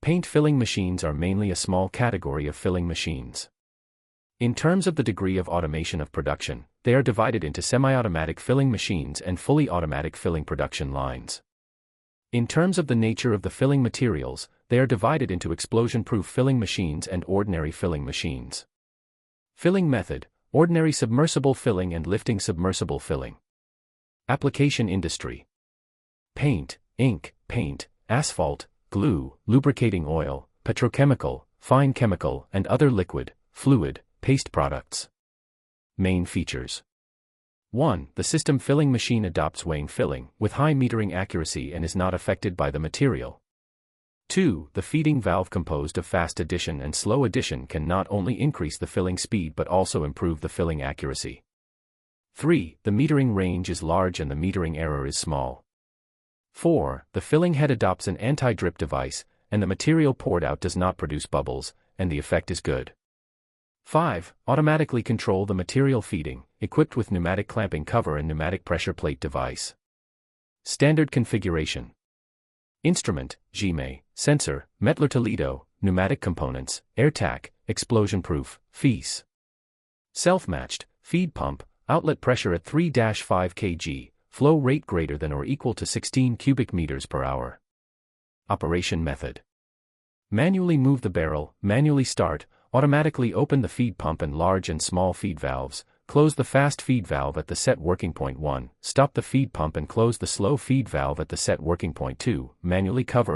Paint filling machines are mainly a small category of filling machines. In terms of the degree of automation of production, they are divided into semi-automatic filling machines and fully automatic filling production lines. In terms of the nature of the filling materials, they are divided into explosion-proof filling machines and ordinary filling machines. Filling method: ordinary submersible filling and lifting submersible filling. Application industry: paint, ink, paint, asphalt, glue, lubricating oil, petrochemical, fine chemical, and other liquid, fluid, paste products. Main features: 1. The system filling machine adopts weighing filling with high metering accuracy and is not affected by the material. 2. The feeding valve composed of fast addition and slow addition can not only increase the filling speed but also improve the filling accuracy. 3. The metering range is large and the metering error is small. 4. The filling head adopts an anti-drip device, and the material poured out does not produce bubbles, and the effect is good. 5. Automatically control the material feeding, equipped with pneumatic clamping cover and pneumatic pressure plate device. Standard configuration: instrument, GME, sensor, Mettler Toledo, pneumatic components, AirTac, explosion-proof, FEAS. Self-matched, feed pump, outlet pressure at 3-5 kg, flow rate greater than or equal to 16 cubic meters per hour. Operation method: manually move the barrel, manually start, automatically open the feed pump and large and small feed valves, close the fast feed valve at the set working point 1, stop the feed pump and close the slow feed valve at the set working point 2, manually cover and